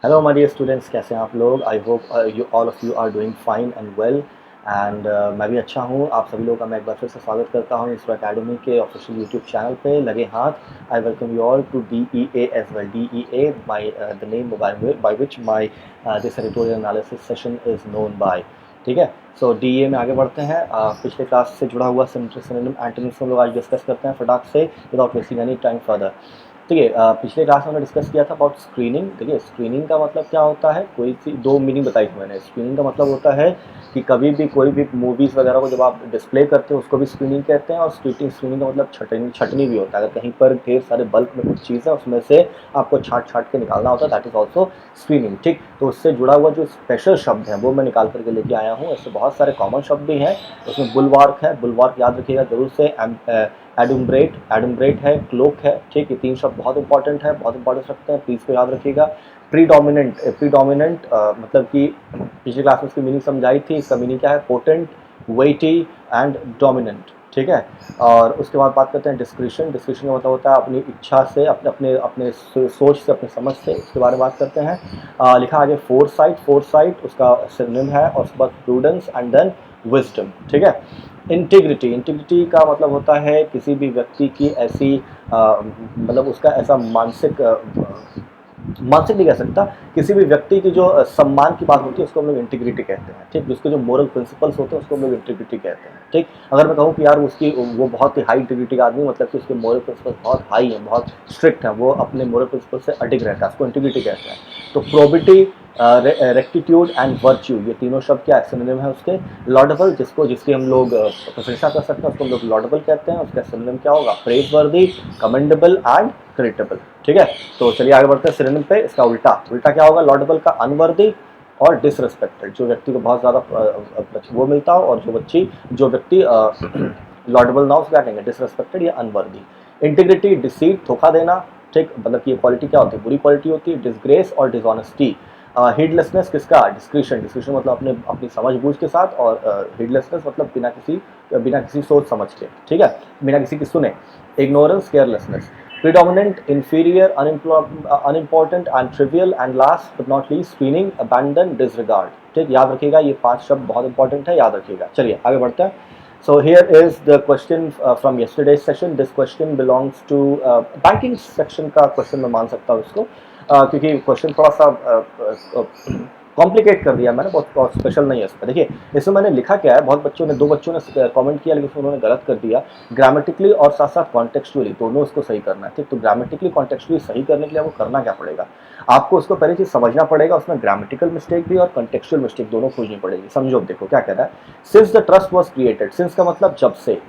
Hello my dear students, कैसे हैं आप लोग। I hope you all of you are doing fine and well and मैं भी अच्छा हूँ। आप सभी लोगों का मैं एक बार फिर से स्वागत करता हूँ इंस्ट्रो एकेडमी के ऑफिशियल यूट्यूब चैनल पे लगे हाथ। I welcome you all to DEA as well. DEA by the name by which my this editorial analysis session is known by. ठीक है, सो DEA में आगे बढ़ते हैं। पिछले क्लास से जुड़ा हुआ सिनोनिम एंटोनिम्स हम लोग आज डिस्कस करते हैं फटाक से without wasting any time further. ठीक है, पिछले क्लास में हमने डिस्कस किया था अबाउट स्क्रीनिंग। देखिए, स्क्रीनिंग का मतलब क्या होता है, कोई सी दो मीनिंग बताई थी मैंने। स्क्रीनिंग का मतलब होता है कि कभी भी कोई भी मूवीज़ वगैरह को जब आप डिस्प्ले करते हो उसको भी स्क्रीनिंग कहते हैं। और स्क्रीनिंग का मतलब छटनी भी होता है। अगर कहीं पर ढेर सारे बल्क में कुछ चीज़ है उसमें से आपको छाट के निकालना होता है, दैट इज़ ऑल्सो स्क्रीनिंग। ठीक, तो उससे जुड़ा हुआ जो स्पेशल शब्द है वो मैं निकाल करके लेके आया हूँ। ऐसे बहुत सारे कॉमन शब्द भी हैं। उसमें बुलवार्क है, बुलवार्क याद रखिएगा जरूर से। एडुम्ब्रेट है, क्लोक है। ठीक, ये तीन शब्द बहुत इंपॉर्टेंट है, बहुत इंपॉर्टेंट शब्द हैं, प्लीज़ को याद रखिएगा। प्रीडोमिनेंट मतलब कि पिछली क्लास में इसकी मीनिंग समझाई थी। इसका मीनिंग क्या है, पोटेंट, वेटी एंड डोमिनेंट। ठीक है, और उसके बाद बात करते हैं डिस्क्रिशन। डिस्क्रिशन का मतलब होता है अपनी इच्छा से, अपने सोच से, अपने समझ से। उसके बारे में बात करते हैं। लिखा आगे फोरसाइट उसका सिनोनिम है। और उसके बाद प्रूडेंस एंड देन विजडम। ठीक है, इंटीग्रिटी का मतलब होता है किसी भी व्यक्ति की ऐसी मतलब उसका ऐसा मानसिक नहीं कह सकता, किसी भी व्यक्ति की जो सम्मान की बात होती है उसको हम लोग इंटीग्रिटी कहते हैं। ठीक, जिसके जो मोरल प्रिंसिपल्स होते हैं उसको हम लोग इंटीग्रिटी कहते हैं। ठीक, अगर मैं कहूँ कि यार वो बहुत ही हाई इंटीग्रिटी का आदमी, मतलब कि उसके मोरल प्रिंसिपल्स बहुत हाई हैं, बहुत स्ट्रिक्ट हैं, वो अपने मोरल प्रिंसिपल से अडिग रहता है, उसको इंटीग्रिटी कहते हैं। तो प्रोबिटी, रेक्टिट्यूड एंड वर्च्यू, ये तीनों शब्द क्या सिनोनिम है उसके। लॉडेबल, जिसकी हम लोग प्रशंसा कर सकते हैं उसको हम लोग लॉडेबल कहते हैं। उसका सिनोनिम क्या होगा, प्रेजवर्दी, कमेंडेबल एंड क्रेडिटेबल। ठीक है, तो चलिए आगे बढ़ते हैं सिनोनिम पे। इसका उल्टा क्या होगा, लॉडेबल का अनवर्दी और डिसरिस्पेक्टेड, जो व्यक्ति को बहुत ज़्यादा वो मिलता हो, और जो व्यक्ति लॉडेबल ना हो उसको क्या कहेंगे, डिसरिस्पेक्टेड या अनवर्दी। इंटीग्रिटी, डिसीट, धोखा देना। ठीक, मतलब कि ये क्वालिटी क्या होती है, बुरी क्वालिटी होती है। डिसग्रेस और डिसऑनेस्टी। हीडलेसनेस किसका, डिस्क्रिशन मतलब अपनी समझबूझ के साथ। और हीडलेसनेस मतलब बिना किसी सोच समझ के। ठीक है, बिना किसी की सुने। Ignorance, carelessness. Predominant, inferior, unimportant and trivial, and last but not least screening, abandon, disregard। ठीक, याद रखिएगा, ये 5 शब्द बहुत इंपॉर्टेंट है, याद रखिएगा। चलिए आगे बढ़ते हैं। So here is the question from yesterday's session. This question belongs to banking section का question मैं मान सकता हूँ इसको, क्योंकि क्वेश्चन थोड़ा सा कॉम्प्लिकेट कर दिया मैंने, बहुत स्पेशल नहीं है इसमें। देखिए, इसमें मैंने लिखा क्या है, दो बच्चों ने कमेंट किया, लेकिन उसमें उन्होंने गलत कर दिया। ग्रामेटिकली और साथ साथ कॉन्टेक्चुअली दोनों इसको सही करना है। ठीक, तो ग्रामेटिकली कॉन्टेक्चुअली सही करने के लिए आपको करना क्या पड़ेगा, आपको उसको पहली चीज समझना पड़ेगा, उसमें ग्रामेटिकल मिस्टेक भी और कॉन्टेक्चुअल मिस्टेक दोनों खोजनी पड़ेगी। समझो, देखो क्या कह रहा है। Since the trust was created, since का मतलब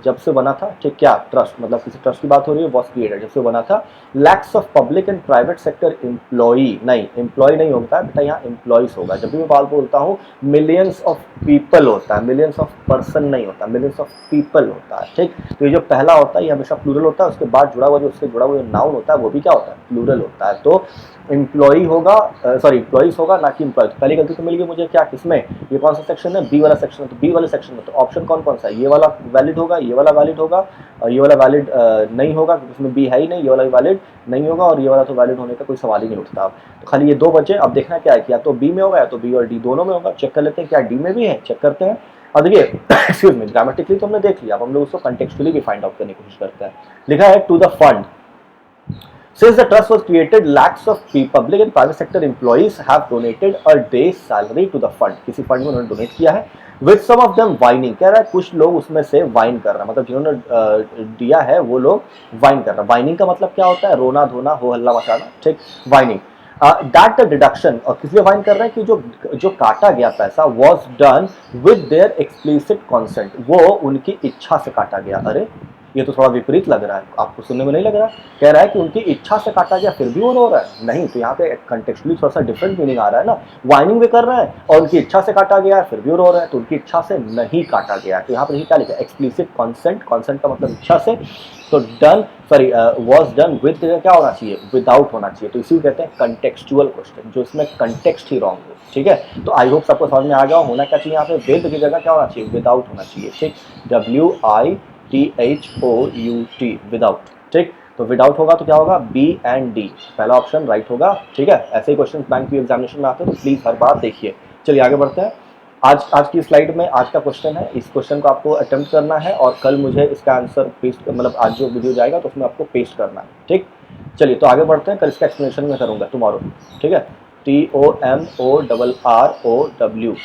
जब से बना था। ठीक, क्या ट्रस्ट मतलब किसी ट्रस्ट की बात हो रही है, वॉज क्रिएटेड जब से बना था। Lakhs of public and private sector employee, नहीं एम्प्लॉय नहीं होता है बेटा, यहाँ एम्प्लॉइज होगा। जब भी मैं बात बोलता हूँ मिलियंस ऑफ पीपल होता है, मिलियंस ऑफ पर्सन नहीं होता, मिलियंस ऑफ पीपल होता है। ठीक, तो ये जो पहला होता है ये हमेशा प्लूरल होता है, उसके बाद उससे जुड़ा हुआ जो नाउन होता है वो भी क्या होता है, प्लूरल होता है। तो एम्प्लॉई होगा, सॉरी एम्प्लॉइज होगा, ना कि एम्प्लॉय। तो पहली गलती तो मिल गई मुझे, क्या किसमें, ये कौन सा सेक्शन है, बी वाला सेक्शन। तो बी वाले सेक्शन में तो ऑप्शन कौन सा है, ये वाला वैलिड होगा, ये वाला वैलिड होगा, और ये वाला वैलिड नहीं होगा क्योंकि इसमें बी है ही नहीं, ये वाला भी वैलिड नहीं होगा, और ये वाला तो वैलिड होने का कोई सवाल ही नहीं उठता। तो खाली ये दो बचे। अब देखना क्या है कि या तो बी में होगा या तो बी और डी दोनों में होगा। चेक कर लेते हैं क्या डी में भी है, चेक करते हैं। और देखिए एक्सक्यूज मी, ग्रामेटिकली तो हमने देख लिया, अब हम लोग उसको कंटेक्चुअली भी फाइंड आउट करने की कोशिश करते हैं। लिखा है to the fund. Since the trust was created, lakhs of public and private sector employees have donated a day's salary to the fund. किसी फंड में उन्होंने डोनेट किया है। With some of them whining, कह रहा है कुछ लोग उसमें से वाइन कर रहे हैं, मतलब जिन्होंने दिया है वो लोग वाइन कर रहे हैं। वाइनिंग का मतलब क्या होता है, रोना धोना, हो हल्ला मचाना। ठीक, वाइनिंग। दैट द डिडक्शन, और किस लिए वाइन कर रहे हैं कि जो काटा गया पैसा was done with their explicit consent, वो उनकी इच्छा से काटा गया। अरे ये तो थोड़ा विपरीत लग रहा है, आपको सुनने में नहीं लग रहा। कह रहा है कि उनकी इच्छा से काटा गया फिर भी वो रो रहा है, नहीं। तो यहाँ पे कंटेक्चुअली थोड़ा सा डिफरेंट मीनिंग आ रहा है ना। वाइनिंग भी कर रहा है और उनकी इच्छा से काटा गया है फिर भी वो रो रहा है, तो उनकी इच्छा से नहीं काटा गया है। तो यहाँ पर क्या लिखा है, एक्सप्लिसिट कॉन्सेंट, कॉन्सेंट का मतलब इच्छा से। तो done, sorry was done with क्या होना चाहिए, विदाउट होना चाहिए। तो इसी को कहते हैं कंटेक्चुअल क्वेश्चन, जो इसमें कंटेक्स्ट ही रॉन्ग हो। ठीक है, तो आई होप सबको समझ में आ गया। होना क्या चाहिए यहाँ पे, विद की जगह क्या होना चाहिए, विदाउट होना चाहिए। ठीक, WITHOUT, विदाउट। ठीक, तो विदाउट होगा तो क्या होगा, बी एंड डी, पहला ऑप्शन राइट होगा। ठीक है, ऐसे ही क्वेश्चन बैंक की एग्जामिनेशन में आते हैं, तो प्लीज हर बार देखिए। चलिए आगे बढ़ते हैं। आज की स्लाइड में आज का क्वेश्चन है, इस क्वेश्चन को आपको अटेम्प्ट करना है और कल मुझे इसका आंसर पेस्ट, मतलब आज जो वीडियो जाएगा तो उसमें आपको पेस्ट करना है। ठीक, चलिए तो आगे बढ़ते हैं। कल इसका एक्सप्लेनेशन मैं करूंगा टुमारो। ठीक है, TOMORROW,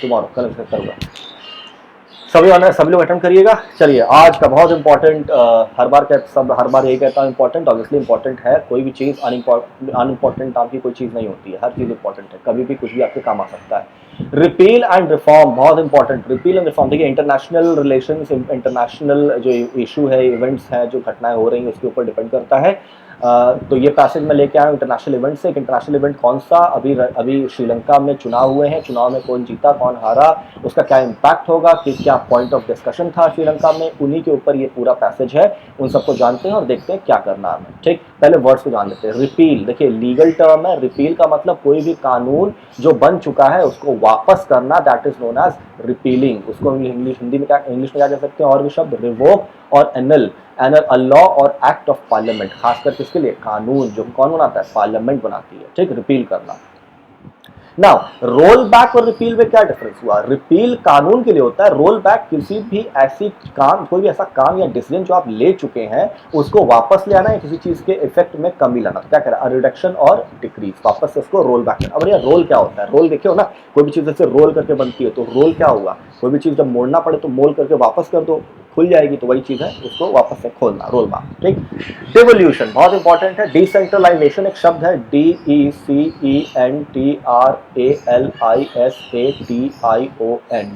टुमारो, कल इसका करूंगा। सभी लोग अटेम्प्ट करिएगा। चलिए आज का बहुत इंपॉर्टेंट, हर बार यही कहता हूँ इंपॉर्टेंट, ऑब्वियसली इंपॉर्टेंट है। कोई भी चीज़ अनइम्पॉर्टेंट नाम की कोई चीज़ नहीं होती है, हर चीज़ इंपॉर्टेंट है, कभी भी कुछ भी आपके काम आ सकता है। रिपील एंड रिफॉर्म बहुत इंपॉर्टेंट। रिपील एंड रिफॉर्म, देखिए इंटरनेशनल रिलेशंस, इंटरनेशनल जो इशू है, इवेंट्स हैं, जो घटनाएं हो रही हैं उसके ऊपर डिपेंड करता है। तो ये पैसेज में लेके आया इंटरनेशनल इवेंट से। इंटरनेशनल इवेंट कौन सा, अभी श्रीलंका में चुनाव हुए हैं, चुनाव में कौन जीता कौन हारा, उसका क्या इम्पैक्ट होगा, कि क्या पॉइंट ऑफ डिस्कशन था श्रीलंका में, उन्हीं के ऊपर ये पूरा पैसेज है। उन सबको जानते हैं और देखते हैं क्या करना है। ठीक, पहले वर्ड्स को जान लेते हैं। रिपील, देखिए लीगल टर्म है। रिपील का मतलब कोई भी कानून जो बन चुका है उसको वापस करना, that is known as repealing. उसको हिंदी में क्या कह सकते हैं, और भी शब्द, रिवोक और एनल, अ लॉ और एक्ट ऑफ पार्लियामेंट, खासकर किसके लिए, कानून जो कौन बनाता है, पार्लियामेंट बनाती है। ठीक, रिपील करना। नाउ रोल बैक और रिपील में क्या डिफरेंस हुआ। रिपील कानून के लिए होता है, रोल बैक किसी भी ऐसी काम, कोई भी ऐसा काम या डिसीजन जो आप ले चुके हैं उसको वापस ले आना है, किसी चीज के इफेक्ट में कमी लाना। तो क्या कह रहा है, रिडक्शन और डिक्रीज, वापस से उसको रोल बैक करना। अब ये रोल क्या होता है, रोल देखिए हो ना, कोई भी चीज जैसे रोल करके बनती है, तो रोल क्या हुआ, कोई भी चीज जब मोड़ना पड़े तो मोड़ करके वापस कर दो, खुल जाएगी, तो वही चीज है, उसको वापस से खोलना, रोल बैक। ठीक, डिवोल्यूशन बहुत इंपॉर्टेंट है। डिसेंट्रलाइजेशन एक शब्द है, DECENTRALISATION,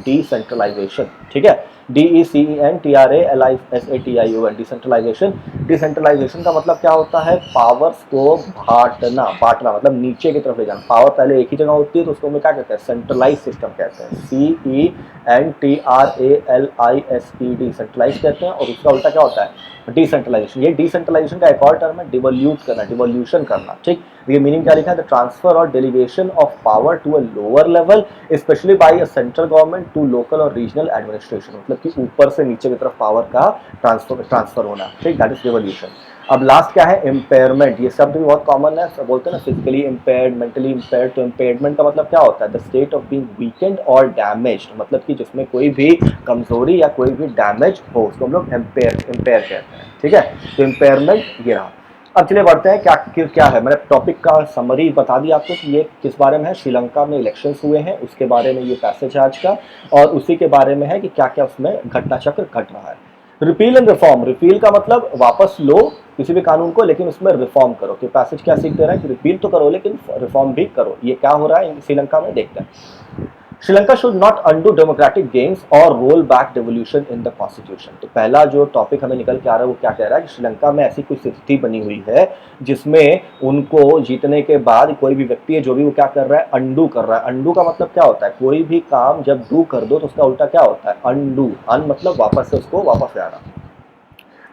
डिसेंट्रलाइजेशन। ठीक है, DECENTRALISATION, डिसेंट्रलाइजेशन। डिसेंट्रलाइजेशन का मतलब क्या होता है, पावर्स को बांटना, मतलब नीचे की तरफ ले जाना। पावर पहले एक ही जगह होती है तो उसको क्या कहते हैं, सेंट्रलाइज सिस्टम कहते हैं, CENTRALISED, सेंट्रलाइज कहते हैं। और उसका उल्टा क्या होता है, डिसेंट्रलाइजेशन। ये डिसेंट्रलाइजेशन का एक और टर्म है, डिवोल्यूट करना, डिवोल्यूशन करना। ठीक, ये मीनिंग क्या लिखा है, द ट्रांसफर और delegation of power to a lower level specially by a central government to local और रीजनल एडमिनिस्ट्रेशन, मतलब कि ऊपर से नीचे की तरफ पावर का ट्रांसफर होना। ठीक, दैट इज डिवोल्यूशन। अब लास्ट क्या है, इम्पेयरमेंट। ये शब्द भी बहुत कॉमन है, सब बोलते हैं ना, फिजिकली इम्पेयर्ड, मेंटली इम्पेयर्ड। तो इम्पेयरमेंट का मतलब क्या होता है, the state of being weekend और डैमेज्ड, मतलब कि जिसमें कोई भी कमजोरी या कोई भी डैमेज हो, उसको हम लोग इम्पेयर कहते हैं। ठीक है, तो इम्पेयरमेंट ये रहा। अब चलिए बढ़ते हैं, क्या है, मैंने टॉपिक का समरी बता दिया आपको कि ये किस बारे में है। श्रीलंका में इलेक्शंस हुए हैं, उसके बारे में ये पैसेज है आज का, और उसी के बारे में है कि क्या क्या उसमें घटना चक्र घट रहा है। रिपील एंड रिफॉर्म, रिपील का मतलब वापस लो किसी भी कानून को, लेकिन उसमें रिफॉर्म करो। तो पैसेज क्या सीख दे रहा है कि रिपील तो करो लेकिन रिफॉर्म भी करो। ये क्या हो रहा है श्रीलंका में, देखते हैं। Sri Lanka should not undo democratic games और roll back devolution in the constitution. तो पहला जो टॉपिक हमें निकल के आ रहा है वो क्या कह रहा है कि श्रीलंका में ऐसी कोई स्थिति बनी हुई है जिसमें उनको जीतने के बाद कोई भी व्यक्ति है जो भी वो क्या कर रहा है, अंडू कर रहा है। अंडू का मतलब क्या होता है, कोई भी काम जब डू कर दो तो उसका उल्टा क्या होता है, अंडू। अन मतलब वापस से उसको वापस ले आना।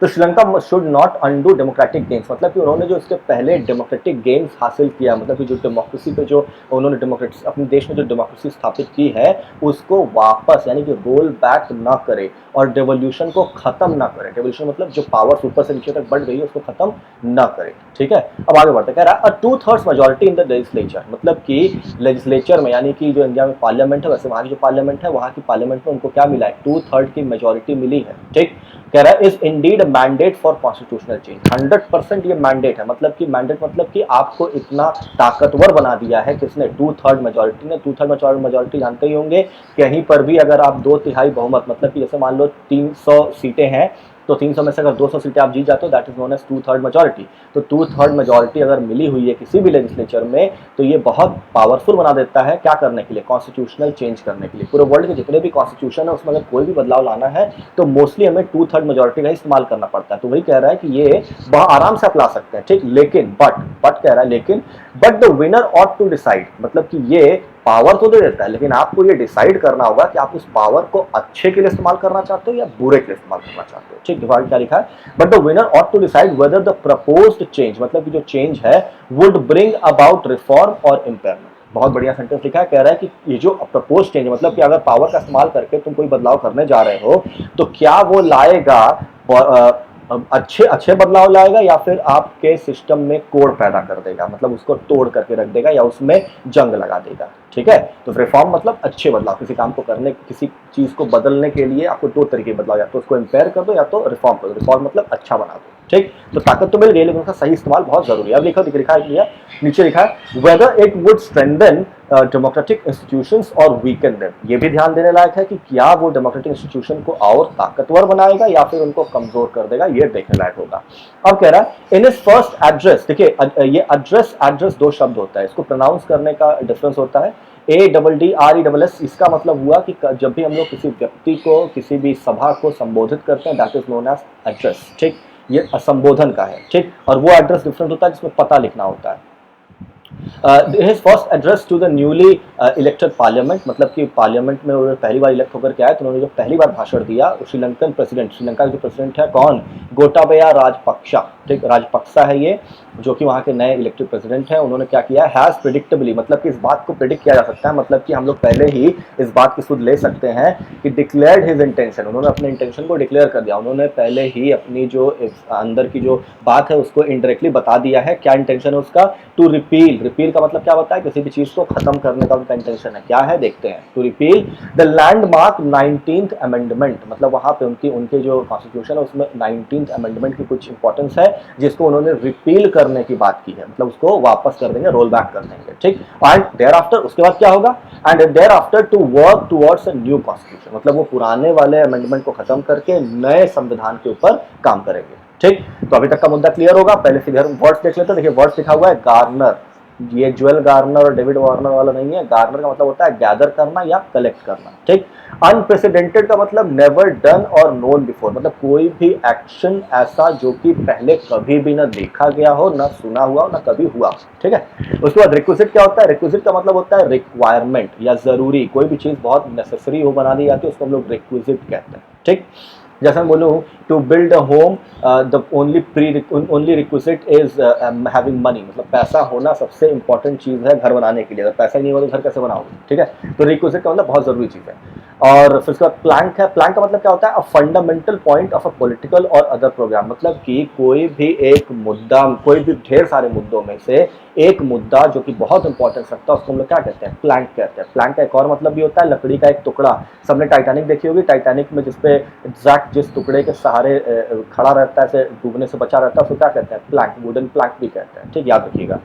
तो Sri Lanka should not undo democratic games, मतलब कि उन्होंने जो इसके पहले डेमोक्रेटिक गेम्स हासिल किया, मतलब कि जो डेमोक्रेसी पे जो उन्होंने डेमोक्रेसी अपने देश में जो डेमोक्रेसी स्थापित की है उसको वापस यानी कि रोल बैक ना करे और डेवोल्यूशन को खत्म ना करे। डेवोल्यूशन मतलब जो पावर ऊपर से नीचे तक बढ़ गई है उसको खत्म ना करे। ठीक है, अब आगे बढ़ते, कह रहा है 2/3 मेजोरिटी इन द लेजिस्लेचर, मतलब कि लेजिस्लेचर में यानी कि जो इंडिया में पार्लियामेंट है, वैसे वहाँ की जो पार्लियामेंट है, वहाँ की पार्लियामेंट में उनको क्या मिला है, 2/3 की मेजोरिटी मिली है। ठीक, कह रहा है is Indeed mandate for constitutional change. 100% ये मैंडेट है, मतलब कि मैंडेट मतलब कि आपको इतना ताकतवर बना दिया है किसने, 2/3 मेजोरिटी ने। 2/3 मेजोरिटी जानते ही होंगे, कहीं पर भी अगर आप 2/3 बहुमत, मतलब कि जैसे मान लो 300 सीटें हैं तो 300 में से अगर 200 सीटें आप जीत जाते हो, that is known as 2/3 majority. तो 2/3 मेजोरिटी अगर मिली हुई है किसी भी लेजिस्लेचर में तो ये बहुत पावरफुल बना देता है, क्या करने के लिए, कॉन्स्टिट्यूशनल चेंज करने के लिए। पूरे वर्ल्ड के जितने भी कॉन्स्टिट्यूशन है उसमें अगर कोई भी बदलाव लाना है तो मोस्टली हमें 2/3 मेजोरिटी का इस्तेमाल करना पड़ता है। तो वही कह रहा है कि ये बहुत आराम से अपना सकते हैं। ठीक, लेकिन बट कह रहा है लेकिन, but the winner ought to decide, मतलब कि ये पावर तो दे देता है लेकिन आपको ये डिसाइड करना होगा कि आप उस पावर को अच्छे के लिए इस्तेमाल करना चाहते हो या बुरे के लिए इस्तेमाल करना चाहते हो। ठीक, डिवाइड क्या लिखा है, but the winner ought to decide whether the proposed change, मतलब कि जो चेंज है वुड ब्रिंग अबाउट रिफॉर्म और इम्पेयरमेंट। बहुत बढ़िया सेंटेंस लिखा है, कह रहा है कि ये जो प्रपोज चेंज मतलब कि अगर पावर का इस्तेमाल करके तुम कोई बदलाव करने जा रहे हो तो क्या वो लाएगा अच्छे अच्छे बदलाव लाएगा या फिर आपके सिस्टम में कोड पैदा कर देगा, मतलब उसको तोड़ करके रख देगा या उसमें जंग लगा देगा। ठीक है, तो रिफॉर्म मतलब अच्छे बदलाव, किसी काम को करने, किसी चीज को बदलने के लिए आपको दो तरीके बदलाव, या तो उसको इम्पेयर कर दो या तो रिफॉर्म कर दो। रिफॉर्म मतलब अच्छा बना दो। ठीक, तो ताकत तो मिल गई लेकिन उसका सही इस्तेमाल बहुत जरूरी है। अब लिखा है नीचे लिखा है whether it would strengthen democratic institutions और वीकन देम। ये भी ध्यान देने लायक है कि क्या वो डेमोक्रेटिक इंस्टीट्यूशन को और ताकतवर बनाएगा या फिर उनको कमजोर कर देगा, ये देखने लायक होगा। अब कह रहा है इन हिज फर्स्ट एड्रेस, देखिए ये एड्रेस दो शब्द होता है, इसको प्रोनाउंस करने का डिफरेंस होता है। ADDRESS, इसका मतलब हुआ कि जब भी हम लोग किसी व्यक्ति को, किसी भी सभा को संबोधित करते हैं, that is known as address. ठीक, ये संबोधन का है। ठीक, और वो एड्रेस डिफरेंट होता है जिसमें पता लिखना होता है। His first address to the newly elected parliament, मतलब कि पार्लियामेंट में उन्होंने पहली बार इलेक्ट होकर के आए, तो उन्होंने जो पहली बार भाषण दिया श्रीलंकन प्रेसिडेंट, श्रीलंका के जो प्रेसिडेंट है कौन, गोटाबया राजपक्षा। ठीक, राजपक्षा है ये, जो कि वहाँ के नए इलेक्टेड प्रेसिडेंट हैं। उन्होंने क्या किया, हैज प्रेडिक्टेबली, मतलब कि इस बात को प्रेडिक्ट किया जा सकता है, मतलब कि हम लोग पहले ही इस बात की सुध ले सकते हैं कि डिक्लेयर्ड हिज इंटेंशन, उन्होंने अपने इंटेंशन को डिक्लेयर कर दिया। उन्होंने पहले ही अपनी जो अंदर की जो बात है उसको इनडायरेक्टली बता दिया है। क्या इंटेंशन है उसका, टू रिपील का मतलब क्या होता है, किसी भी चीज को खत्म करने का उनका इंटेंशन है। क्या है देखते हैं, to repeal the landmark 19th amendment, मतलब वहां पे उनके जो कॉन्स्टिट्यूशन है उसमें 19th अमेंडमेंट की कुछ इंपॉर्टेंस है, जिसको उन्होंने रिपील करने की बात की है, मतलब उसको वापस कर देंगे, रोल बैक कर देंगे। ठीक, एंड देयर आफ्टर, उसके बाद क्या होगा, and thereafter to work towards a new constitution, मतलब वो पुराने वाले अमेंडमेंट को खत्म करके नए संविधान के ऊपर काम करेंगे। ठीक, तो अभी तक का मुद्दा क्लियर होगा। पहले सीधे वर्ड्स देख लेते हैं। देखिए वर्ड्स लिखा हुआ है गार्नर, ये ज्वेल गार्नर और डेविड वार्नर वाला नहीं है। गार्नर का मतलब होता है गैदर करना या कलेक्ट करना। ठीक, अनप्रेसिडेंटेड का मतलब नेवर डन और नोन बिफोर, मतलब कोई भी एक्शन ऐसा जो कि पहले कभी भी ना देखा गया हो, ना सुना हुआ हो, ना कभी हुआ। ठीक है, उसके बाद रिक्विजिट क्या होता है, रिक्विजिट का मतलब होता है रिक्वायरमेंट या जरूरी, कोई भी चीज बहुत नेसेसरी हो बना दी जाती है उसको हम लोग रिक्विजिट कहते हैं। ठीक, जैसे मैं बोलूँ to build a home the only requisite is having money, मतलब पैसा होना सबसे इंपॉर्टेंट चीज़ है घर बनाने के लिए। अगर पैसा नहीं होगा तो घर कैसे बनाओगे। ठीक है, तो रिक्विजिट का मतलब बहुत जरूरी चीज़ है। और फिर उसके बाद प्लैंक है। प्लैंक का मतलब क्या होता है, a fundamental point of a political और अदर प्रोग्राम, मतलब कि कोई भी एक मुद्दा, कोई भी ढेर सारे मुद्दों में से एक मुद्दा जो कि बहुत इंपॉर्टेंस रखता है उसको हम लोग क्या कहते हैं, प्लैंक कहते हैं। प्लैंक का एक और मतलब भी होता है लकड़ी का एक टुकड़ा। सबने टाइटैनिक देखी होगी, टाइटैनिक में जिसपे एग्जैक्ट जिस टुकड़े के सहारे खड़ा रहता है, डूबने से बचा रहता है, उसको क्या कहते हैं, प्लैंक, वुडन प्लैंक भी कहते हैं। ठीक, याद रखिएगा।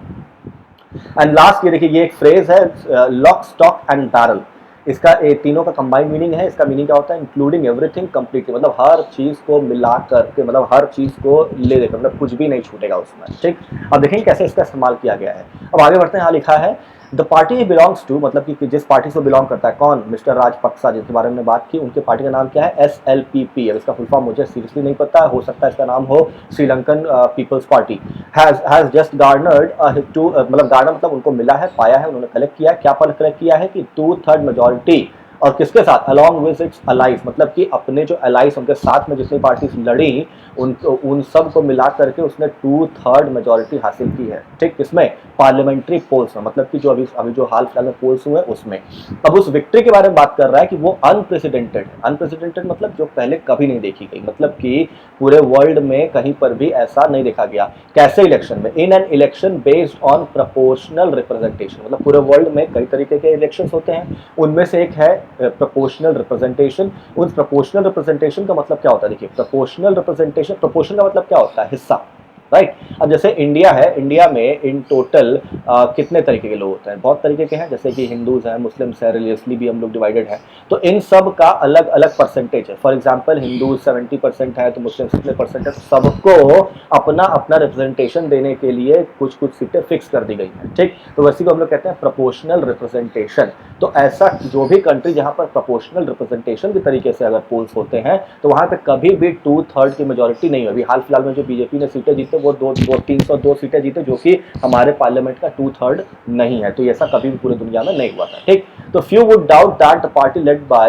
एंड लास्ट ये देखिए, ये एक फ्रेज है लॉक स्टॉक एंड बैरल, इसका तीनों का कंबाइंड मीनिंग है। इसका मीनिंग क्या होता है, इंक्लूडिंग एवरीथिंग कंप्लीटली, मतलब हर चीज को मिला करके, मतलब हर चीज को ले लेकर, मतलब कुछ भी नहीं छूटेगा उसमें। ठीक, अब देखेंगे कैसे इसका इस्तेमाल किया गया है। अब आगे बढ़ते हैं। यहाँ लिखा है द पार्टी बिलोंग्स टू, मतलब कि जिस पार्टी से बिलोंग करता है कौन, मिस्टर राजपक्सा जिसके बारे में बात की, उनके पार्टी का नाम क्या है, SLPP। अब इसका फुल फॉर्म मुझे सीरियसली नहीं पता, हो सकता है इसका नाम हो Sri Lankan peoples party. Has just garnered मतलब गार्नर मतलब उनको मिला है, पाया है, उन्होंने कलेक्ट किया है। क्या कलेक्ट किया है कि 2/3 मेजोरिटी, और किसके साथ, अलॉन्ग विद इट्स अलाइज, मतलब कि अपने जो अलाइज उनके साथ में जितनी पार्टीज लड़ी उन सब को मिला करके उसने 2/3 मेजोरिटी हासिल की है। ठीक, किसमें, पार्लियामेंट्री पोल्स में, मतलब कि जो अभी जो हाल फिलहाल में पोल्स हुए उसमें। अब उस विक्ट्री के बारे में बात कर रहा है कि वो अनप्रेसिडेंटेड है। अनप्रेसिडेंटेड मतलब जो पहले कभी नहीं देखी गई, मतलब कि पूरे वर्ल्ड में कहीं पर भी ऐसा नहीं देखा गया। कैसे इलेक्शन में, in an election based on proportional representation, मतलब पूरे वर्ल्ड में कई तरीके के इलेक्शंस होते हैं, उनमें से एक है प्रोपोर्शनल रिप्रेजेंटेशन। उस प्रोपोर्शनल रिप्रेजेंटेशन का मतलब क्या होता है, देखिए प्रोपोर्शनल रिप्रेजेंटेशन, प्रोपोर्शन का मतलब क्या होता है, हिस्सा। राइट, अब जैसे इंडिया है, इंडिया में इन टोटल कितने तरीके के लोग होते हैं, बहुत तरीके के हैं, जैसे कि हिंदूज हैं, मुस्लिम्स हैं, रिलीजियसली भी हम लोग डिवाइडेड हैं, तो इन सब का अलग अलग परसेंटेज है। फॉर एग्जांपल हिंदूज 70% है तो मुस्लिम कितने परसेंट है, तो सबको अपना अपना रिप्रेजेंटेशन देने के लिए कुछ कुछ सीटें फिक्स कर दी गई हैं। ठीक, तो वैसे को हम लोग कहते हैं प्रोपोर्शनल रिप्रेजेंटेशन। तो ऐसा जो भी कंट्री जहां पर प्रोपोर्शनल रिप्रेजेंटेशन के तरीके से अगर पोल्स होते हैं तो वहां पे कभी भी 2/3 की मेजोरिटी नहीं होगी। हाल फिलहाल में जो बीजेपी ने सीटें जीते वो 302 सीटें जीते, जो कि हमारे पार्लियामेंट का 2/3 नहीं है। तो ऐसा कभी भी पूरी दुनिया में नहीं हुआ था। ठीक, तो few would doubt that the party led by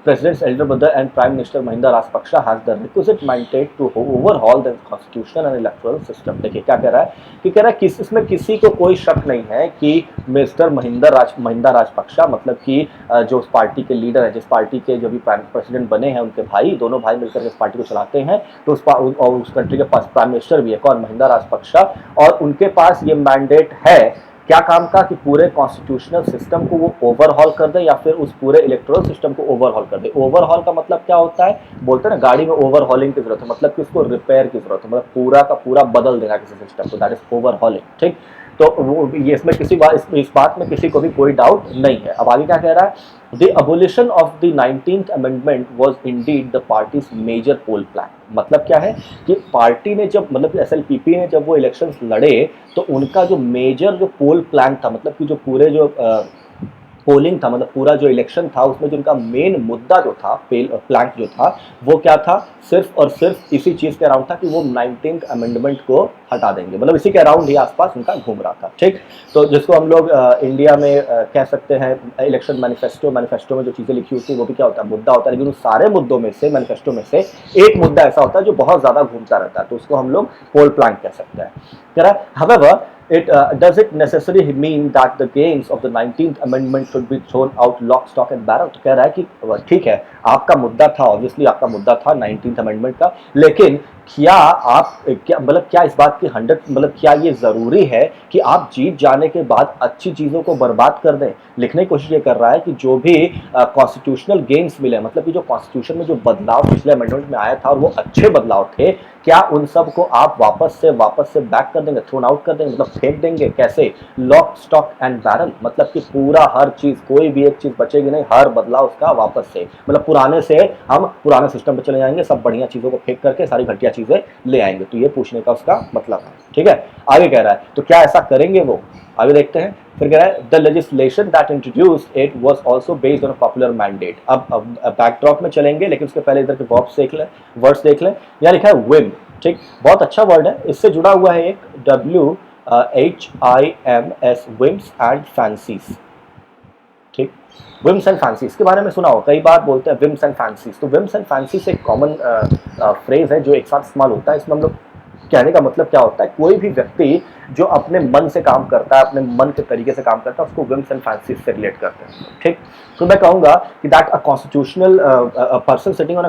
President's elder brother and Prime Minister Mahinda Rajapaksa has the requisite mandate to overhaul the constitution and electoral system. देखिए क्या कह रहा है कि कह रहा है इसमें किसी को कोई शक नहीं है कि मिस्टर महिंदा राजपक्षा मतलब कि जो उस पार्टी के लीडर है, जिस पार्टी के जो भी प्रेसिडेंट बने हैं, उनके भाई, दोनों भाई मिलकर इस पार्टी को चलाते हैं, तो उस कंट्री के पास प्राइम मिनिस्टर भी है कौन, महिंदा राजपक्षा, और उनके पास ये मैंडेट है क्या काम का कि पूरे कॉन्स्टिट्यूशनल सिस्टम को वो ओवरहॉल कर दे या फिर उस पूरे इलेक्टोरल सिस्टम को ओवरहॉल कर दे। ओवरहॉल का मतलब क्या होता है, बोलते हैं ना गाड़ी में ओवरहॉलिंग की जरूरत है, मतलब कि उसको रिपेयर की जरूरत है, मतलब पूरा का पूरा बदल देना किसी सिस्टम को, दैट इज ओवरहॉलिंग। ठीक, तो वो ये इसमें इस बात में किसी को भी कोई डाउट नहीं है। अब आगे क्या कह रहा है, The abolition of the 19th amendment was indeed the party's major poll plan। मतलब क्या है कि पार्टी ने जब मतलब एसएलपीपी ने जब वो इलेक्शंस लड़े तो उनका जो मेजर जो पोल प्लान था, मतलब कि जो पूरे जो पोलिंग था, मतलब पूरा जो इलेक्शन था उसमें जो उनका मेन मुद्दा जो था, प्लान जो था, वो क्या था, सिर्फ और सिर्फ इसी चीज के अराउंड था कि वो 19th अमेंडमेंट को हटा देंगे, मतलब इसी के अराउंड ही आसपास उनका घूम रहा था। ठीक, तो जिसको हम लोग इंडिया में कह सकते हैं इलेक्शन मैनिफेस्टो में जो चीजें लिखी होती है वो भी क्या होता है, मुद्दा होता है, लेकिन उस सारे मुद्दों में से मैनिफेस्टो में से एक मुद्दा ऐसा होता है जो बहुत ज्यादा घूमता रहता है, तो उसको हम लोग पोल प्लान कह सकते हैं। कह रहा है however does it necessarily mean that the gains of the 19th amendment should be thrown out lock stock and barrel। तो कह रहा है कि ठीक है आपका मुद्दा था, ऑब्वियसली आपका मुद्दा था 19th अमेंडमेंट का, लेकिन क्या आप क्या इस बात की 100 मतलब क्या ये जरूरी है कि आप जीत जाने के बाद अच्छी चीजों को बर्बाद कर दें। लिखने की कोशिश ये कर रहा है कि जो भी कॉन्स्टिट्यूशनल गेन्स मिले, मतलब कि जो कॉन्स्टिट्यूशन में जो बदलाव पिछले अमेंडमेंट में आया था और वो अच्छे बदलाव थे, क्या उन सब को आप वापस से बैक कर देंगे, थ्रोन आउट कर देंगे, मतलब फेंक देंगे। कैसे, लॉक स्टॉक एंड बैरल, मतलब कि पूरा हर चीज, कोई भी एक चीज बचेगी नहीं, हर बदलाव उसका वापस से, मतलब पुराने से हम पुराने सिस्टम पे चले जाएंगे, सब बढ़िया चीजों को फेंक करके सारी घटिया चीजें ले आएंगे। तो ये पूछने का उसका मतलब है। ठीक है, आगे कह रहा है तो क्या ऐसा करेंगे वो, आगे देखते हैं। फिर कह रहा है the legislation that introduced it was also based on a popular mandate. अब बैकड्रॉप में चलेंगे, लेकिन उसके पहले इधर के वर्ड्स देख लें। यहाँ लिखा है विम, ठीक, बहुत अच्छा वर्ड है, इससे जुड़ा हुआ है एक WHIMS, विम्स एंड फैंसीज। ठीक, विम्स एंड फैंसीज के बारे में सुना हो, कई बार बोलते हैं विम्स एंड फैंसीज। तो विम्स एंड फैंसीज एक कॉमन फ्रेज है जो एक साथ इस्तेमाल होता है। इसमें हम लोग कहने का मतलब क्या होता है, कोई भी व्यक्ति जो अपने मन से काम करता है, अपने मन के तरीके से काम करता है, उसको विम्स एंड फैंसीज से रिलेट करते हैं। ठीक, तो मैं कहूँगा कि that a constitutional person sitting on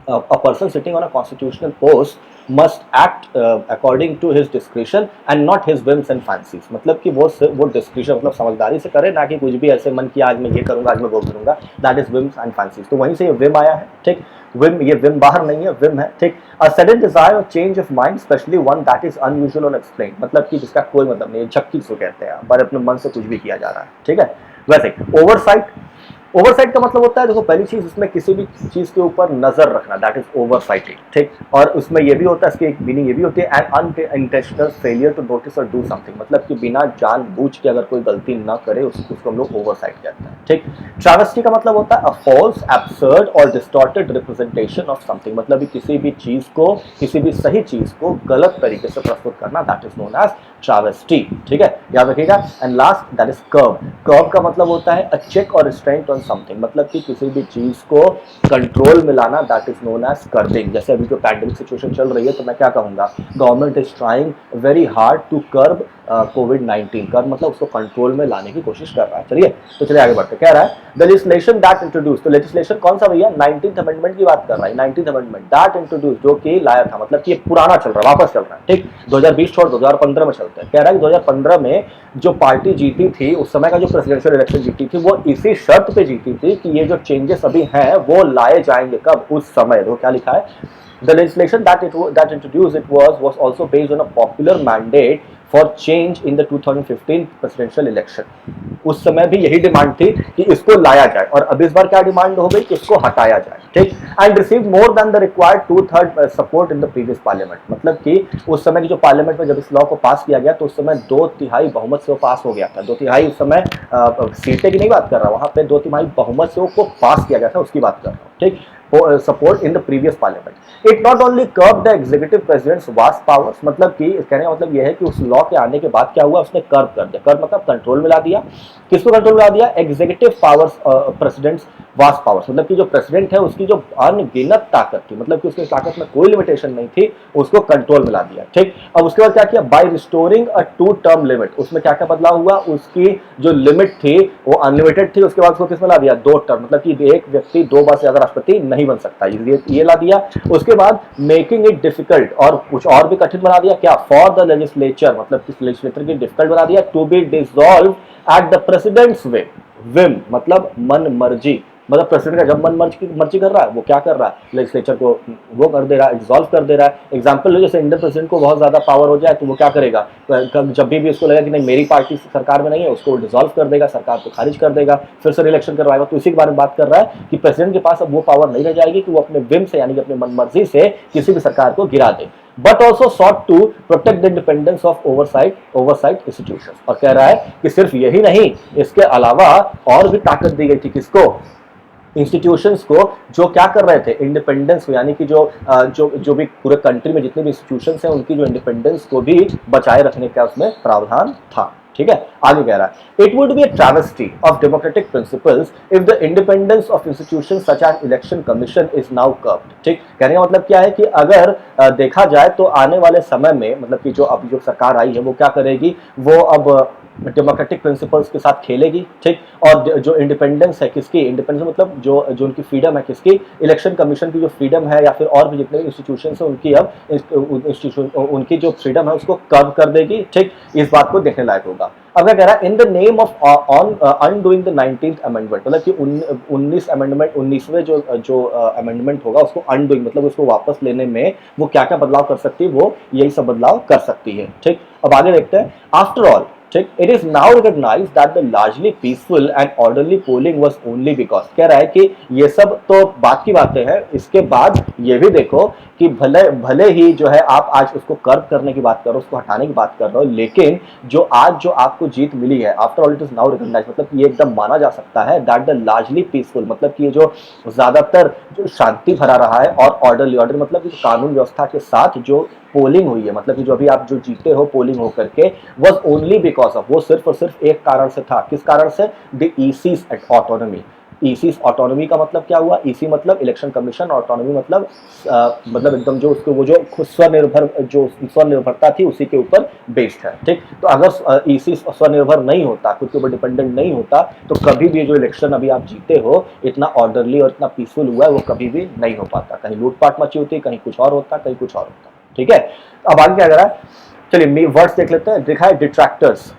a person sitting on a constitutional post must act according to his discretion and not his whims and fancies। मतलब कि वो discretion मतलब समझदारी से करे, ना कि कुछ भी ऐसे मन किया आज मैं ये करूंगा, आज मैं वो करूंगा, that is whims and fancies। तो वहीं से ये whim आया है। ठीक, whim, ये whim बाहर नहीं है, whim है। ठीक, a sudden desire or change of mind, especially one that is unusual or unexplained, मतलब कि जिसका कोई मतलब नहीं, झक्की जिसको कहते हैं, पर अपने मन से कुछ भी किया जा रहा है। ठीक है, वैसे ओवरसाइट का मतलब होता है, देखो पहली चीज इसमें किसी भी चीज के ऊपर नजर रखना, दैट इज ओवरसाइटिंग। ठीक, और उसमें ये भी होता है, इसकी एक मीनिंग ये भी होती है an unintentional failure to notice और डू समथिंग, मतलब कि बिना जानबूझ के अगर कोई गलती ना करे उसको हम लोग ओवरसाइट कहते हैं। ठीक, ट्रैवेस्टी का मतलब होता है अ फॉल्स, एब्सर्ड और डिस्टॉर्टेड रिप्रेजेंटेशन ऑफ समथिंग, मतलब कि किसी भी चीज को, किसी भी सही चीज को गलत तरीके से प्रस्तुत करना, that is known as travesty. ठीक है, याद रखिएगा। And last that is curb का मतलब होता है अ चेक और रिस्ट्रेंट ऑन समथिंग, मतलब कि किसी भी चीज को कंट्रोल में लाना, that is known as curbing. जैसे अभी जो पैंडेमिक सिचुएशन चल रही है, तो मैं क्या कहूंगा, government is trying very hard to curb कोविड-19। कर्ब मतलब उसको कंट्रोल में लाने की कोशिश कर रहा है। चलिए तो चलिए आगे बढ़ते। कह रहा है द लेजिस्लेशन दैट इंट्रोड्यूस, तो लेजिस्लेशन कौन सा भैया, 19th अमेंडमेंट की बात कर रहा है। 19th अमेंडमेंट दैट इंट्रोड्यूस, जो कि लाया था, मतलब कि ये पुराना चल रहा है, वापस चल रहा है। ठीक, 2020 छोड़ 2015 में चलते हैं। कह रहा है कि 2015 में जो पार्टी जीती थी, उस समय का जो प्रेसिडेंशियल इलेक्शन जीती थी, वो इसी शर्त पे जीती थी कि ये जो चेंजेस अभी हैं वो लाए जाएंगे कब, उस समय। तो क्या लिखा है, the legislation that introduced it was also based on a popular mandate for change in the 2015 presidential election। उस समय भी यही डिमांड थी कि इसको लाया जाए, और अब इस बार क्या डिमांड हो गई कि इसको हटाया जाए। ठीक, and receive more than the required 2/3 support in the previous parliament, मतलब कि उस समय की जो पार्लियामेंट में जब इस लॉ को पास किया गया तो उस समय 2/3 बहुमत से वो पास हो गया था। 2/3 उस समय सीटें की नहीं बात कर रहा, वहां पे 2/3 बहुमत से वो पास किया गया था, उसकी बात कर रहा हूँ। ठीक, support in the previous parliament. It not only curbed the executive president's vast powers, मतलब कि कहने का मतलब यह है कि उस लॉ के आने के बाद क्या हुआ, उसने कर्व कर दिया, कर्व मतलब कंट्रोल में ला दिया, किसको कंट्रोल में ला दिया, executive powers, president's vast powers, मतलब कि जो प्रेसिडेंट है उसकी जो अनगिनत ताकत थी, मतलब कि उसकी ताकत में कोई लिमिटेशन नहीं थी, उसको कंट्रोल में ला दिया। ठीक, अब उसके बाद क्या किया, बाय रिस्टोरिंग अ 2 टर्म लिमिट, उसमें क्या क्या बदलाव हुआ, उसकी जो लिमिट थी वो अनलिमिटेड थी, उसके बाद उसको किसमें ला दिया, 2 टर्म, मतलब कि एक व्यक्ति 2 बार से ज्यादा राष्ट्रपति नहीं बन सकता, ये ला दिया। उसके बाद मेकिंग इट डिफिकल्ट, और कुछ और भी कठिन बना दिया, क्या, फॉर द लेजिस्लेचर, मतलब कि लेजिस्लेटर की डिफिकल्ट बना दिया, to be dissolve at the president's whim, मतलब मन मर्जी, मतलब प्रेसिडेंट का जब मन मर्जी कर रहा है वो क्या कर रहा है, लेजिस्लेचर को वो कर दे रहा है, डिसॉल्व कर दे रहा है। एग्जांपल, जैसे इंडियन प्रेसिडेंट को बहुत ज्यादा पावर हो जाए तो वो क्या करेगा, जब भी उसको लगा कि नहीं मेरी पार्टी सरकार में नहीं है, उसको डिसॉल्व कर देगा, सरकार को खारिज कर देगा, फिर से इलेक्शन करवाएगा। तो इसी के बारे में बात कर रहा है कि प्रेसिडेंट के पास अब वो पावर नहीं रह जाएगी कि वो अपने विम से, यानी कि अपने मन मर्जी से किसी भी सरकार को गिरा दे, but also sought to protect the independence of oversight institutions. और कह रहा है कि सिर्फ यही नहीं, इसके अलावा और भी ताकत दी गई थी, किसको, इंस्टीट्यूशंस को, जो क्या कर रहे थे, इंडिपेंडेंस को, यानी कि जो भी पूरे कंट्री में जितने भी इंस्टीट्यूशंस हैं उनकी जो इंडिपेंडेंस को भी बचाए रखने का उसमें प्रावधान था। ठीक है, आगे कह रहा है, it would be a travesty of democratic principles if the independence of institutions such as election commission is now curbed. ठीक, कहने का मतलब क्या है कि अगर देखा जाए तो आने वाले समय में, मतलब कि जो अब जो सरकार आई है वो क्या करेगी, वो अब डेमोक्रेटिक प्रिंसिपल्स के साथ खेलेगी। ठीक, और जो इंडिपेंडेंस है किसकी, इंडिपेंडेंस मतलब जो उनकी फ्रीडम है किसकी, इलेक्शन कमीशन की जो फ्रीडम है, या फिर और भी जितने इंस्टीट्यूशन है उनकी, अब उनकी जो फ्रीडम है उसको कर्व कर देगी। ठीक, इस बात को देखने लायक होगा। अब क्या कह रहा है, in the name of undoing the 19th amendment, मतलब कि 19वें जो अमेंडमेंट होगा उसको अनडूइंग, मतलब उसको वापस लेने में वो क्या क्या बदलाव कर सकती है, वो यही सब बदलाव कर सकती है। ठीक, अब आगे देखते हैं, आफ्टर ऑल, ठीक, it is now recognised that the largely peaceful and orderly polling was only because, कह रहा है कि ये सब तो बात की बातें हैं, इसके बाद ये भी देखो कि भले ही जो है आप आज उसको कर्व करने की बात करो, उसको हटाने की बात कर रहे हो, लेकिन जो आपको जीत मिली है, after all it is now recognised, मतलब ये एकदम माना जा सकता है दैट द लार्जली पीसफुल, मतलब कि ये जो ज्यादातर जो शांति भरा रहा है, और ऑर्डरली, ऑर्डर मतलब कि कानून व्यवस्था के साथ जो पोलिंग हुई है, मतलब कि जो अभी आप जो जीते हो पोलिंग होकर के, वाज ओनली बिकॉज ऑफ, वो सिर्फ और सिर्फ एक कारण से था, किस कारण से, द ईसीज ऑटोनॉमी। ईसीज ऑटोनॉमी का मतलब क्या हुआ, ईसी मतलब इलेक्शन कमीशन, ऑटोनॉमी मतलब एकदम जो उसको वो जो स्वनिर्भरता थी उसी के ऊपर बेस्ड है। ठीक, तो अगर ईसी स्वनिर्भर नहीं होता, खुद के ऊपर डिपेंडेंट नहीं होता, तो कभी भी जो इलेक्शन अभी आप जीते हो इतना ऑर्डरली और इतना पीसफुल हुआ है वो कभी भी नहीं हो पाता, कहीं लूटपाट मची होती, कहीं कुछ और होता, कहीं कुछ और होता। ठीक है, अब आगे क्या कर रहा है, चलिए वर्ड्स देख लेते हैं। देखा है, detractors,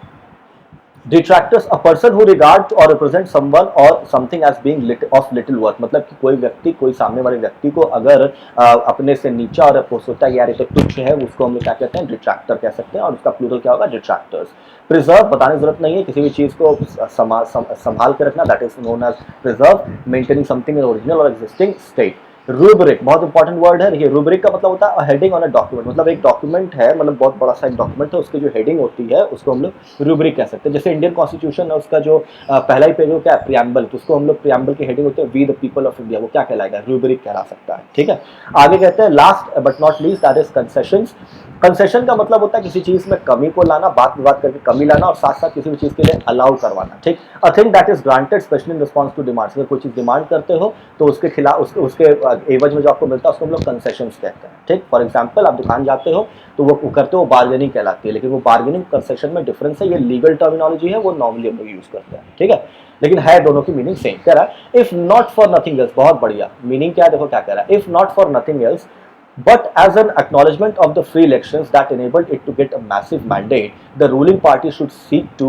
detractors a person who regard और रिप्रेजेंट समवन और something as being of little worth, मतलब कि कोई व्यक्ति, कोई सामने वाले व्यक्ति को अगर अपने से नीचा और सोचता है यार ये तो तुच्छ है, उसको हम लोग क्या कहते हैं, डिट्रैक्टर कह सकते हैं, और उसका प्लूरल क्या होगा, डिट्रैक्टर्स। प्रिजर्व, बताने की जरूरत नहीं है, किसी भी चीज को संभाल के रखना, that is known as preserve, maintaining something in original और एग्जिस्टिंग स्टेट। रूब्रिक, बहुत इंपॉर्टेंट वर्ड है। देखिए, रूब्रिक का मतलब होता है हेडिंग ऑन अ डॉक्यूमेंट, मतलब एक डॉक्यूमेंट है, मतलब बहुत बड़ा सा एक डॉक्यूमेंट है, उसकी जो हेडिंग होती है उसको हम लोग रूब्रिक कह सकते हैं। जैसे इंडियन कॉन्स्टिट्यूशन है, उसका जो पहला ही पेज हो क्या है, प्रियम्बल, तो उसको हम लोग प्रियम्बल की हेडिंग होती है we the people of India, वो क्या कहलाएगा, रूब्रिक कहला सकता है। ठीक है, आगे कहते हैं last but not least that is concessions. Concession का मतलब होता है किसी चीज में कमी को लाना, बात विवाद करके कमी लाना, और साथ साथ किसी भी चीज के लिए अलाउ करवाना। ठीक, a thing that is granted specially in response to demands, अगर कोई चीज डिमांड करते हो तो उसके खिलाफ उसके एवज में जो आपको मिलता है उसको हम लोग कंसेशंस कहते हैं। ठीक, फॉर एग्जांपल आप दुकान जाते हो तो वो करते हो बार्गेनिंग कहलाती है, लेकिन वो बार्गेनिंग कंसेशन में डिफरेंस है, ये लीगल टर्मिनोलॉजी है, वो नॉर्मली हम लोग यूज करते हैं। ठीक है, लेकिन है दोनों की मीनिंग सेम। कह रहा है if not for nothing else, बहुत बढ़िया मीनिंग क्या है, देखो क्या कह रहा है, if not for nothing else but as an acknowledgement of the free elections that enabled it to get a massive mandate, the ruling party should seek to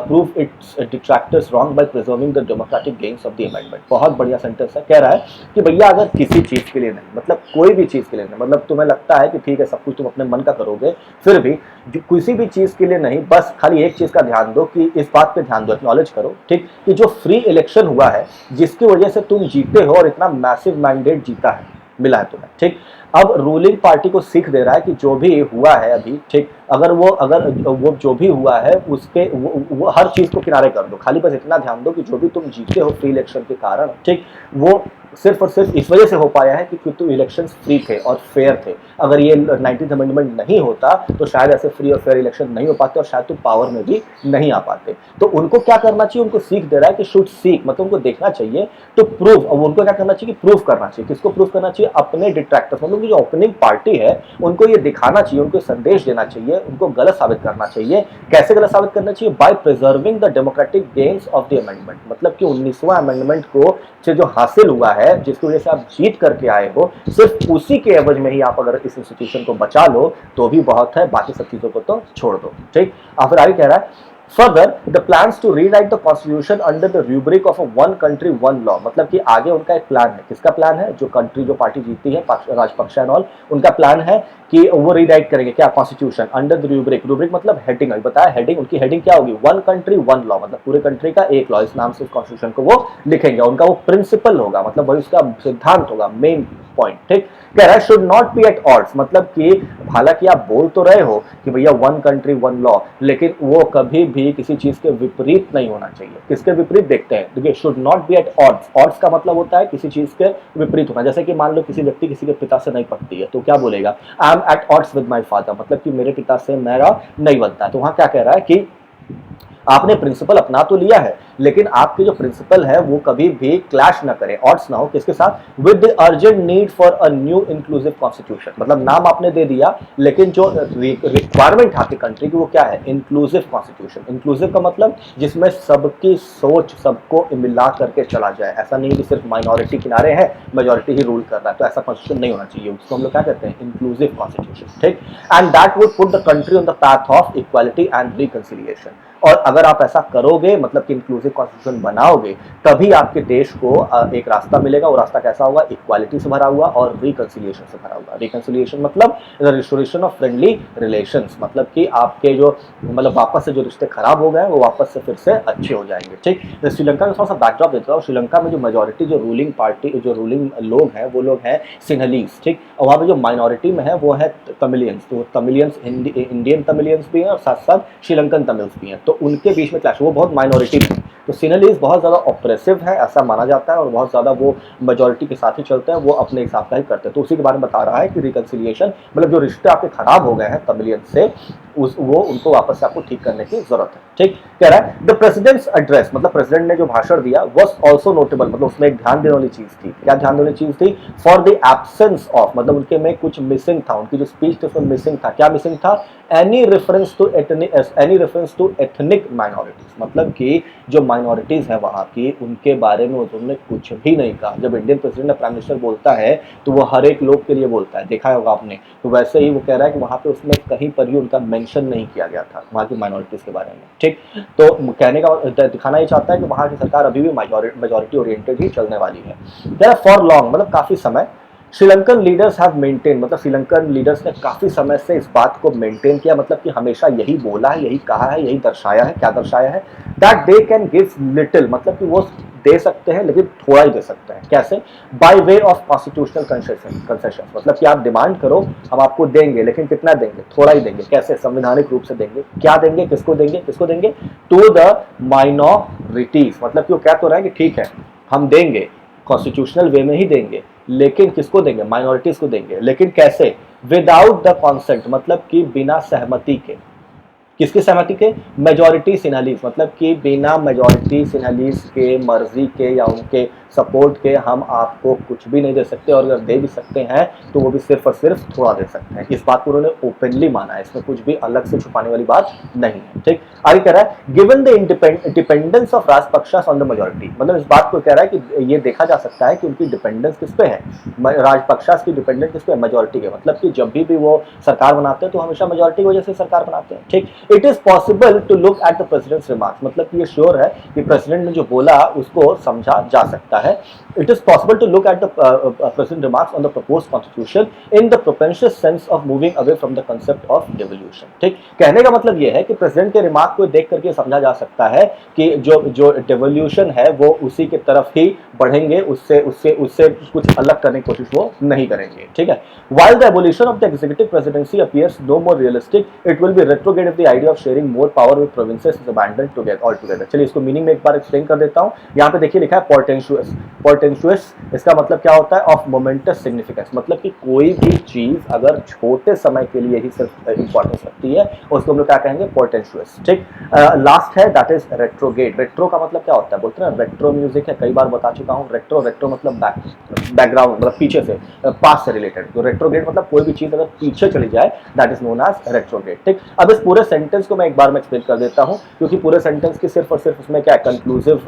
prove its detractors wrong by preserving the democratic gains of the amendment। बहुत बढ़िया sentence है। कह रहा है कि भैया अगर किसी चीज के लिए नहीं, मतलब कोई भी चीज के लिए नहीं, मतलब तुम्हें लगता है कि ठीक है सब कुछ तुम अपने मन का करोगे, फिर भी किसी भी चीज के लिए नहीं, बस खाली एक चीज का ध्यान दो, कि इस बात पे ध्यान दो, एक्नॉलेज करो, ठीक, कि जो फ्री इलेक्शन हुआ है जिसकी वजह से तुम जीते हो और इतना मैसिव मैंडेट जीता है, मिला है तुम्हें। ठीक, अब रूलिंग पार्टी को सीख दे रहा है कि जो भी हुआ है अभी, ठीक, अगर वो जो भी हुआ है उसके वो हर चीज को किनारे कर दो, खाली बस इतना ध्यान दो कि जो भी तुम जीते हो फ्री इलेक्शन के कारण, ठीक, वो सिर्फ और सिर्फ इस वजह से हो पाया है कि तो इलेक्शंस फ्री थे और फेयर थे। अगर ये 19th अमेंडमेंट नहीं होता तो शायद ऐसे फ्री और फेयर इलेक्शन नहीं हो पाते और शायद तो पावर में भी नहीं आ पाते। तो उनको क्या करना चाहिए, उनको सीख दे रहा है कि शुड सीक, मतलब उनको देखना चाहिए तो प्रूव। अब उनको क्या करना चाहिए कि प्रूव करना चाहिए। किसको प्रूव करना चाहिए? अपने डिट्रैक्टर्स, मतलब जो ओपनिंग पार्टी है उनको ये दिखाना चाहिए, उनको संदेश देना चाहिए, उनको गलत साबित करना चाहिए। कैसे गलत साबित करना चाहिए? By preserving the democratic gains of the amendment, मतलब कि 19वां अमेंडमेंट को से जो हासिल हुआ है, जिसकी वजह से आप जीत करके आए हो, सिर्फ उसी के एवज में ही आप अगर इस इंस्टीट्यूशन को बचा लो तो भी बहुत है, बाकी सब चीजों को तो छोड़ दो। ठीक, फिर आगे कह रहा है Further, the plans to rewrite the constitution under the rubric of a one country one law, मतलब कि आगे उनका एक प्लान है। किसका प्लान है? जो कंट्री, जो पार्टी जीतती है, राजपक्ष एंड ऑल, उनका प्लान है कि वो रीराइट करेंगे क्या? Constitution under the rubric. Rubric मतलब हेडिंग, अभी बताया हेडिंग, उनकी हेडिंग क्या होगी? वन कंट्री वन लॉ, मतलब पूरे कंट्री का एक लॉ, इस नाम से कॉन्स्टिट्यूशन को वो लिखेंगे। उनका वो प्रिंसिपल होगा, मतलब वही उसका सिद्धांत होगा, मेन पॉइंट। ठीक, कह रहा है should not be at odds, मतलब कि हालांकि आप बोल तो रहे हो कि भैया वन कंट्री वन लॉ, लेकिन वो कभी भी किसी चीज के विपरीत नहीं होना चाहिए। किसके विपरीत? देखते हैं, देखिए, should not be at odds. Odds का मतलब होता है किसी चीज के विपरीत होना। जैसे कि मान लो किसी व्यक्ति किसी के पिता से नहीं पटती है तो क्या बोलेगा? I am at odds with my father, मतलब कि मेरे पिता से मेरा नहीं बनता है। तो वहां क्या कह रहा है कि आपने प्रिंसिपल अपना तो लिया है, लेकिन आपके जो प्रिंसिपल है वो कभी भी क्लैश ना करे, ऑड्स ना हो। किसके साथ? With the urgent need for a new inclusive constitution, मतलब नाम आपने दे दिया, लेकिन जो रिक्वायरमेंट आपकी कंट्री की वो क्या है? Inclusive constitution. इंक्लूसिव का मतलब जिसमें सबकी सोच सबको मिला करके चला जाए। ऐसा नहीं कि सिर्फ माइनॉरिटी किनारे है, मेजोरिटी ही रूल कर रहा है, तो ऐसा कॉन्स्टिट्यूशन नहीं होना चाहिए। उसको हम लोग क्या कहते हैं? Inclusive constitution. ठीक, and that would put the country on the path of equality and reconciliation. और अगर आप ऐसा करोगे, मतलब कि इंक्लूसिव कॉन्स्टिट्यूशन बनाओगे, तभी आपके देश को एक रास्ता मिलेगा। वो रास्ता कैसा होगा? इक्वालिटी से भरा हुआ और रिकंसिलिएशन से भरा हुआ। रिकंसिलिएशन मतलब रिस्टोरेशन ऑफ फ्रेंडली रिलेशंस, मतलब कि आपके जो, मतलब वापस से जो रिश्ते खराब हो गए वो वापस से फिर से अच्छे हो जाएंगे। ठीक, तो श्रीलंका का थोड़ा सा बैकड्रॉप देता हूँ। श्रीलंका में जो मेजोरिटी, जो रूलिंग पार्टी, जो रूलिंग लोग हैं वो लोग हैं सिंहलीज। ठीक, और वहाँ पे जो माइनॉरिटी में है वो है तमिलियंस। तो तमिलियंस इंडियन तमिलियंस भी हैं और साथ साथ श्रीलंकन तमिल्स भी हैं, तो उनके बीच में क्लैश, वो बहुत माइनॉरिटी में। तो सिंहलीज बहुत ज़्यादा ऑप्रेसिव है ऐसा माना जाता है, और बहुत ज़्यादा वो मेजोरिटी के साथ ही चलते हैं, वो अपने हिसाब का ही करते हैं। तो उसी के बारे में बता रहा है कि रिकंसिलिएशन, मतलब जो रिश्ते आपके खराब हो गए हैं तमिलियन से, वो उनको वापस से आपको ठीक करने की जरूरत है। ठीक, कह रहा है द प्रेसिडेंट्स एड्रेस, मतलब प्रेसिडेंट ने जो भाषण दिया वॉज ऑल्सो नोटेबल, मतलब उसमें एक ध्यान देने वाली चीज थी। क्या ध्यान देने वाली चीज थी? फॉर द एब्सेंस ऑफ, मतलब उनके में कुछ मिसिंग था, उनकी जो स्पीच थी उसमें मिसिंग था। क्या मिसिंग था? Any reference to ethnic minorities, मतलब कि जो माइनॉरिटीज है वहां की, उनके बारे में उन्होंने कुछ भी नहीं कहा। जब इंडियन प्रेसिडेंट या प्राइम मिनिस्टर बोलता है तो वो हर एक लोग के लिए बोलता है, देखा होगा आपने। तो वैसे ही वो कह रहा है कि वहां पे उसमें कहीं पर भी उनका मेंशन नहीं किया गया था वहां की माइनॉरिटीज के बारे में। ठीक, तो कहने का दिखाना ये चाहता है कि वहां की सरकार अभी भी मेजोरिटी ओरिएंटेड ही चलने वाली है। फॉर लॉन्ग, मतलब काफी समय, श्रीलंकन लीडर्स हैव मेंटेन, मतलब श्रीलंकन लीडर्स ने काफी समय से इस बात को मेंटेन किया, मतलब कि हमेशा यही बोला है, यही कहा है, यही दर्शाया है। क्या दर्शाया है? That they can give little, मतलब कि वो दे सकते हैं लेकिन थोड़ा ही दे सकते हैं। कैसे? By way of constitutional concession, मतलब कि आप डिमांड करो हम आपको देंगे, लेकिन कितना देंगे? थोड़ा ही देंगे। कैसे? संवैधानिक रूप से देंगे। क्या देंगे? किसको देंगे? किसको देंगे? टू द माइनॉरिटीज, मतलब कि वो क्या तो रहा है कि ठीक है हम देंगे, कॉन्स्टिट्यूशनल वे में ही देंगे, लेकिन किसको देंगे? माइनॉरिटीज को देंगे। लेकिन कैसे? विदाउट द कॉन्सेंट, मतलब कि बिना सहमति के। किसकी सहमति के? मेजॉरिटी सिंहलीज, मतलब कि बिना मेजॉरिटी सिंहलीज के मर्जी के या उनके सपोर्ट के हम आपको कुछ भी नहीं दे सकते, और अगर दे भी सकते हैं तो वो भी सिर्फ और सिर्फ थोड़ा दे सकते हैं। इस बात को उन्होंने ओपनली माना है, इसमें कुछ भी अलग से छुपाने वाली बात नहीं है। ठीक, आगे कह रहा है given the dependence of Rajapaksas on the majority, मतलब इस बात को कह रहा है कि ये देखा जा सकता है कि उनकी डिपेंडेंस किस पे है? राजपक्षास की डिपेंडेंस किस पे है? मेजॉरिटी के, मतलब कि जब भी वो सरकार बनाते हैं तो हमेशा मेजॉरिटी की वजह से सरकार बनाते हैं। ठीक, it is possible to look at the president's remarks, मतलब कि ये श्योर है कि प्रेसिडेंट ने जो बोला उसको समझा जा सकता है। It is possible to look at the present remarks on the proposed constitution in the propensous sense of moving away from the concept of devolution। ठीक, कहने का मतलब यह है कि प्रेसिडेंट के रिमार्क को देख करके समझा जा सकता है कि जो डेवोल्यूशन है वो उसी के तरफ ही बढ़ेंगे, उससे कुछ अलग करने की कोशिश वो नहीं करेंगे। ठीक है, while the abolition of the executive presidency appears no more realistic, it will be retrograde if the idea of sharing more power with provinces is abandoned together all together. चलिए इसको मीनिंग में एक बार एक्सप्लेन कर देता हूँ। यहाँ पे देखिए लिखा है पोर्टेंशियस। पोर्टेंशियस इसका मतलब क्या होता है? ऑफ मोमेंटस सिग्निफिकेंस, मतलब कि कोई भी चीज अगर छोटे समय के लिए ही सिर्फ इंपॉर्टेंस रखती है उसको हम लोग क्या कहेंगे? पोर्टेंशियस। ठीक, लास्ट है दैट इज रेट्रोगेट। रेट्रो का मतलब क्या होता है? बोलते हैं रेट्रो म्यूजिक है, कई बार बता चुका हूँ। रेट्रो रेट्रो मतलब बैकग्राउंड, मतलब पीछे से, पास से रिलेटेड। तो रेट्रोगेट मतलब कोई भी चीज अगर पीछे चली जाए that is known as retrograde. ठीक, अब इस पूरे सेंटेंस को मैं एक बार में एक्सप्लेन कर देता हूं, क्योंकि पूरे सेंटेंस की सिर्फ और सिर्फ उसमें क्या कंक्लूसिव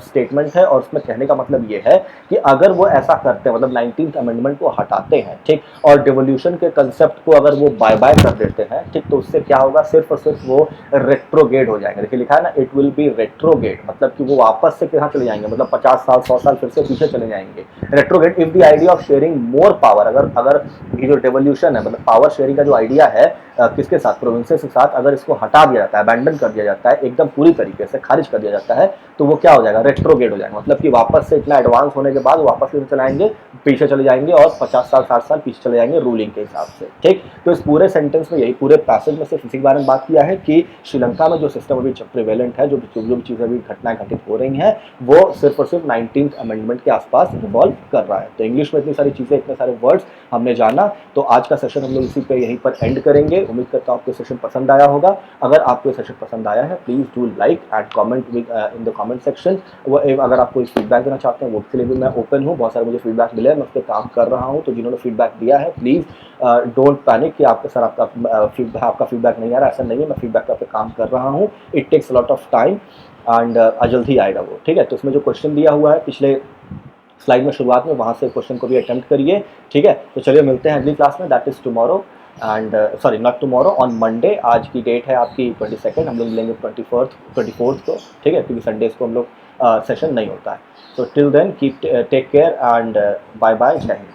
स्टेटमेंट है, और उसमें कहने का मतलब ये है कि अगर वो ऐसा करते हैं, मतलब 19th अमेंडमेंट को हटाते हैं, ठीक, और डिवोल्यूशन के कंसेप्ट को अगर वो बाय बाय कर देते हैं, ठीक, तो उससे क्या होगा? सिर्फ और सिर्फ वो रेट्रोगेट हो जाएंगे। देखिए लिखा है ना, इट विल बी रेट्रोगेट, मतलब कि वो वापस से कहाँ चले जाएंगे? मतलब 50 साल 100 साल फिर से पीछे चले जाएंगे। Retrograde if the idea of sharing more power, अगर ये जो डेवोल्यूशन है, मतलब पावर शेयरिंग का जो आइडिया है, किसके साथ? प्रोविंसेस के साथ, अगर इसको हटा दिया जाता है, अबैंडन कर दिया जाता है, एकदम पूरी तरीके से खारिज कर दिया जाता है, तो वो क्या हो जाएगा? रेट्रोगेट हो जाएगा। मतलब कि वापस से इतना एडवांस होने के बाद वापस से चलाएंगे, पीछे चले जाएंगे और 50 साल 60 साल पीछे चले जाएंगे रूलिंग के हिसाब से। ठीक, तो इस पूरे सेंटेंस में, यही पूरे पैसेज में सिर्फ इसी के बारे में बात किया है कि श्रीलंका में जो सिस्टम अभी प्रिवेलेंट है, जो भी चीजें अभी घटनाएं घटित हो रही हैं, वो सिर्फ और सिर्फ 19th अमेंडमेंट के आसपास रिवॉल्व कर रहा है। तो इंग्लिश में इतनी सारी चीजें, इतने सारे वर्ड्स हमने जाना, तो आज का सेशन हम लोग इसी पे यहीं पर एंड करेंगे। उम्मीद करता हूँ आपको सेशन पसंद आया होगा। अगर आपको सेशन पसंद आया है, please do like and comment in the comment section. वो अगर आप कोई फीडबैक देना चाहते हैं, वो उसके लिए भी मैं ओपन हूँ। बहुत सारे मुझे फीडबैक मिले हैं, मैं उस पर काम कर रहा हूँ। तो जिन्होंने फीडबैक दिया है, प्लीज डोंट पैनिक कि आपके सर आपका फीडबैक नहीं आ रहा, ऐसा नहीं है। मैं फीडबैक पे काम कर रहा हूँ। It takes lot of time and जल्द ही आएगा वो। ठीक है, तो उसमें जो क्वेश्चन दिया हुआ है पिछले स्लाइड में शुरुआत में, वहाँ से क्वेश्चन को भी अटेम्प्ट करिए। ठीक है, तो चलिए मिलते हैं अगली क्लास में, that is tomorrow and sorry not tomorrow, on Monday. आज की डेट है आपकी 22, हम लोग मिलेंगे 24th को। ठीक है, क्योंकि संडेज को हम लोग सेशन नहीं होता है। So till then, take care and bye bye, जय हिंद।